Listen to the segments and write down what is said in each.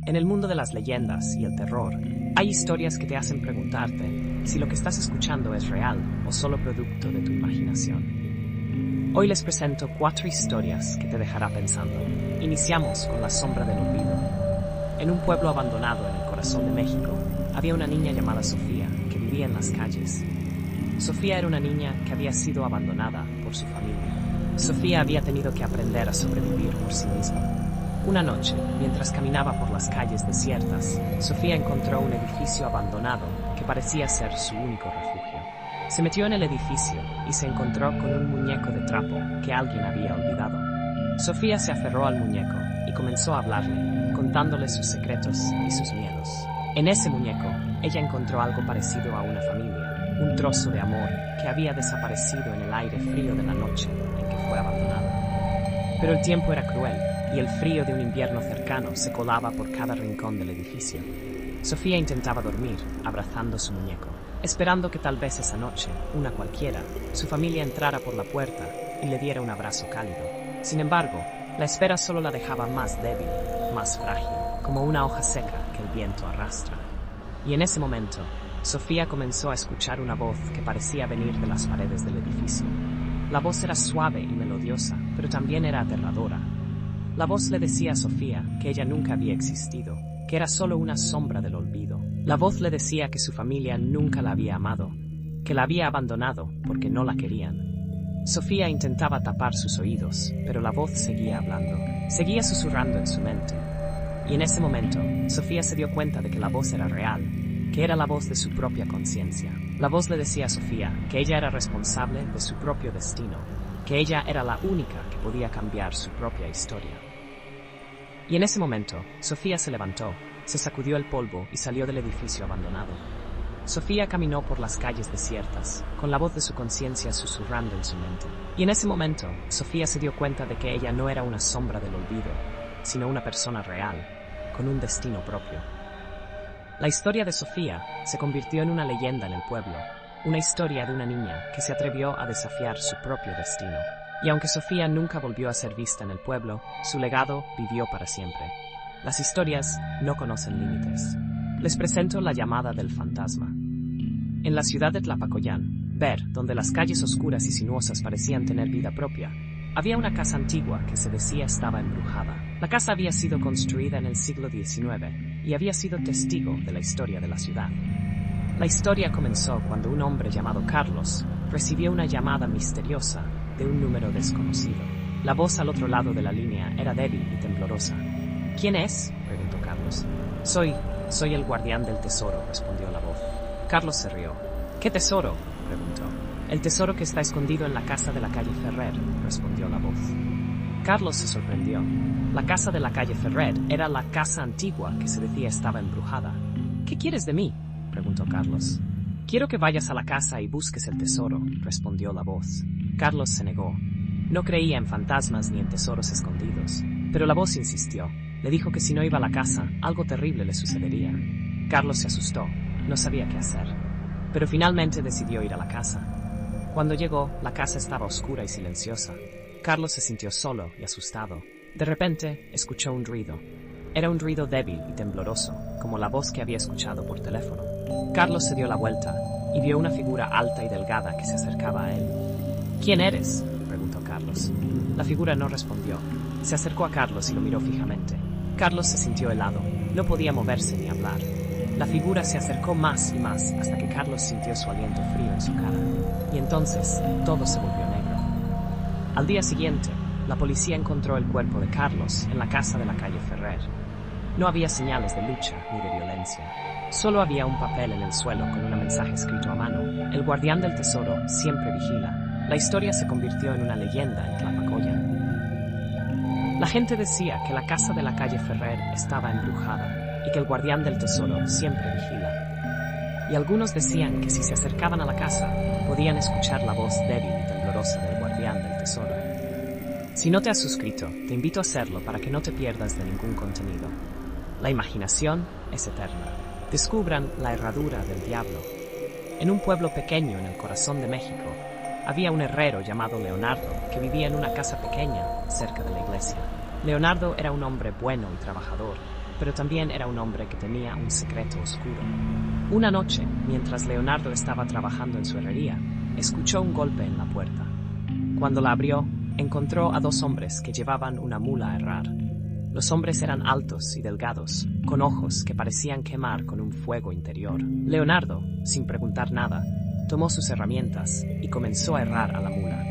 En el mundo de las leyendas y el terror, hay historias que te hacen preguntarte si lo que estás escuchando es real o solo producto de tu imaginación. Hoy les presento 4 historias que te dejará pensando. Iniciamos con La sombra del olvido. En un pueblo abandonado en el corazón de México, había una niña llamada Sofía que vivía en las calles. Sofía era una niña que había sido abandonada por su familia. Sofía había tenido que aprender a sobrevivir por sí misma. Una noche, mientras caminaba por las calles desiertas, Sofía encontró un edificio abandonado que parecía ser su único refugio. Se metió en el edificio y se encontró con un muñeco de trapo que alguien había olvidado. Sofía se aferró al muñeco y comenzó a hablarle, contándole sus secretos y sus miedos. En ese muñeco, ella encontró algo parecido a una familia, un trozo de amor que había desaparecido en el aire frío de la noche en que fue abandonada. Pero el tiempo era cruel y el frío de un invierno cercano se colaba por cada rincón del edificio. Sofía intentaba dormir, abrazando su muñeco, esperando que tal vez esa noche, una cualquiera, su familia entrara por la puerta y le diera un abrazo cálido. Sin embargo, la espera solo la dejaba más débil, más frágil, como una hoja seca que el viento arrastra. Y en ese momento, Sofía comenzó a escuchar una voz que parecía venir de las paredes del edificio. La voz era suave y melodiosa, pero también era aterradora. La voz le decía a Sofía que ella nunca había existido, que era solo una sombra del olvido. La voz le decía que su familia nunca la había amado, que la había abandonado porque no la querían. Sofía intentaba tapar sus oídos, pero la voz seguía hablando, seguía susurrando en su mente. Y en ese momento, Sofía se dio cuenta de que la voz era real, que era la voz de su propia conciencia. La voz le decía a Sofía que ella era responsable de su propio destino, que ella era la única que podía cambiar su propia historia. Y en ese momento, Sofía se levantó, se sacudió el polvo y salió del edificio abandonado. Sofía caminó por las calles desiertas, con la voz de su conciencia susurrando en su mente. Y en ese momento, Sofía se dio cuenta de que ella no era una sombra del olvido, sino una persona real, con un destino propio. La historia de Sofía se convirtió en una leyenda en el pueblo, una historia de una niña que se atrevió a desafiar su propio destino. Y aunque Sofía nunca volvió a ser vista en el pueblo, su legado vivió para siempre. Las historias no conocen límites. Les presento La llamada del fantasma. En la ciudad de Tlapacoyán, Ver, donde las calles oscuras y sinuosas parecían tener vida propia, había una casa antigua que se decía estaba embrujada. La casa había sido construida en el siglo XIX y había sido testigo de la historia de la ciudad. La historia comenzó cuando un hombre llamado Carlos recibió una llamada misteriosa de un número desconocido. La voz al otro lado de la línea era débil y temblorosa. ¿Quién es?, preguntó Carlos. Soy el guardián del tesoro, respondió la voz. Carlos se rió. ¿Qué tesoro?, preguntó. El tesoro que está escondido en la casa de la calle Ferrer, respondió la voz. Carlos se sorprendió. La casa de la calle Ferrer era la casa antigua que se decía estaba embrujada. ¿Qué quieres de mí?, preguntó Carlos. Quiero que vayas a la casa y busques el tesoro, respondió la voz. Carlos se negó. No creía en fantasmas ni en tesoros escondidos, pero la voz insistió. Le dijo que si no iba a la casa, algo terrible le sucedería. Carlos se asustó, no sabía qué hacer, pero finalmente decidió ir a la casa. Cuando llegó, la casa estaba oscura y silenciosa. Carlos se sintió solo y asustado. De repente, escuchó un ruido. Era un ruido débil y tembloroso, como la voz que había escuchado por teléfono. Carlos se dio la vuelta y vio una figura alta y delgada que se acercaba a él. ¿Quién eres?, preguntó Carlos. La figura no respondió. Se acercó a Carlos y lo miró fijamente. Carlos se sintió helado. No podía moverse ni hablar. La figura se acercó más y más hasta que Carlos sintió su aliento frío en su cara. Y entonces, todo se volvió negro. Al día siguiente, la policía encontró el cuerpo de Carlos en la casa de la calle Ferrer. No había señales de lucha ni de violencia. Solo había un papel en el suelo con un mensaje escrito a mano. El guardián del tesoro siempre vigila. La historia se convirtió en una leyenda en Tlapacoyán. La gente decía que la casa de la calle Ferrer estaba embrujada y que el guardián del tesoro siempre vigila. Y algunos decían que si se acercaban a la casa, podían escuchar la voz débil y temblorosa del guardián del tesoro. Si no te has suscrito, te invito a hacerlo para que no te pierdas de ningún contenido. La imaginación es eterna. Descubran la herradura del diablo. En un pueblo pequeño en el corazón de México, había un herrero llamado Leonardo que vivía en una casa pequeña cerca de la iglesia. Leonardo era un hombre bueno y trabajador, pero también era un hombre que tenía un secreto oscuro. Una noche, mientras Leonardo estaba trabajando en su herrería, escuchó un golpe en la puerta. Cuando la abrió, encontró a dos hombres que llevaban una mula a herrar. Los hombres eran altos y delgados, con ojos que parecían quemar con un fuego interior. Leonardo, sin preguntar nada, tomó sus herramientas y comenzó a herrar a la mula.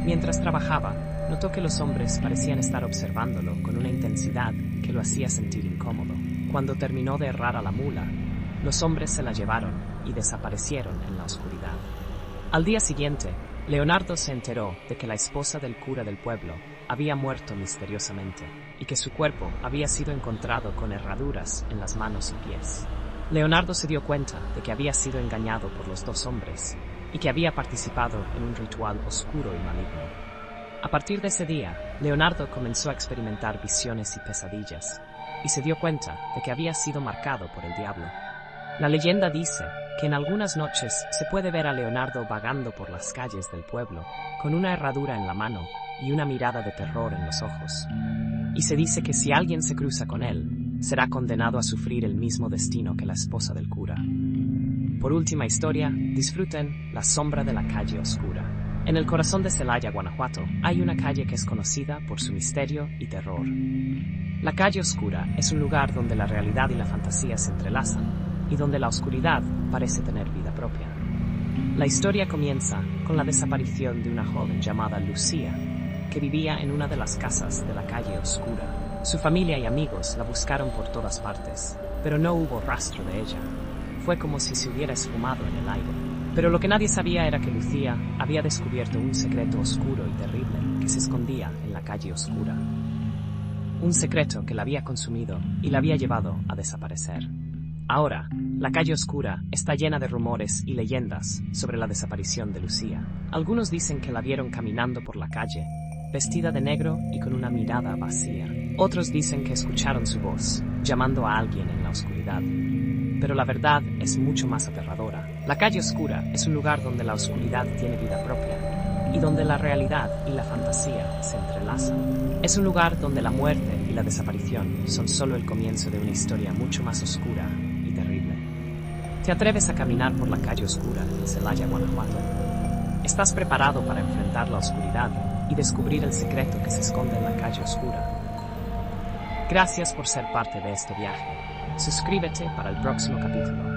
Mientras trabajaba, notó que los hombres parecían estar observándolo con una intensidad que lo hacía sentir incómodo. Cuando terminó de herrar a la mula, los hombres se la llevaron y desaparecieron en la oscuridad. Al día siguiente, Leonardo se enteró de que la esposa del cura del pueblo había muerto misteriosamente y que su cuerpo había sido encontrado con herraduras en las manos y pies. Leonardo se dio cuenta de que había sido engañado por los dos hombres y que había participado en un ritual oscuro y maligno. A partir de ese día, Leonardo comenzó a experimentar visiones y pesadillas y se dio cuenta de que había sido marcado por el diablo. La leyenda dice que en algunas noches se puede ver a Leonardo vagando por las calles del pueblo con una herradura en la mano y una mirada de terror en los ojos. Y se dice que si alguien se cruza con él, será condenado a sufrir el mismo destino que la esposa del cura. Por última historia, disfruten La sombra de la calle oscura. En el corazón de Celaya, Guanajuato, hay una calle que es conocida por su misterio y terror. La calle oscura es un lugar donde la realidad y la fantasía se entrelazan y donde la oscuridad parece tener vida propia. La historia comienza con la desaparición de una joven llamada Lucía, que vivía en una de las casas de la calle oscura. Su familia y amigos la buscaron por todas partes, pero no hubo rastro de ella. Fue como si se hubiera esfumado en el aire. Pero lo que nadie sabía era que Lucía había descubierto un secreto oscuro y terrible que se escondía en la calle oscura. Un secreto que la había consumido y la había llevado a desaparecer. Ahora, la calle oscura está llena de rumores y leyendas sobre la desaparición de Lucía. Algunos dicen que la vieron caminando por la calle, vestida de negro y con una mirada vacía. Otros dicen que escucharon su voz, llamando a alguien en la oscuridad. Pero la verdad es mucho más aterradora. La calle oscura es un lugar donde la oscuridad tiene vida propia y donde la realidad y la fantasía se entrelazan. Es un lugar donde la muerte y la desaparición son solo el comienzo de una historia mucho más oscura y terrible. ¿Te atreves a caminar por la calle oscura en Celaya, Guanajuato? ¿Estás preparado para enfrentar la oscuridad y descubrir el secreto que se esconde en la calle oscura? Gracias por ser parte de este viaje. Suscríbete para el próximo capítulo.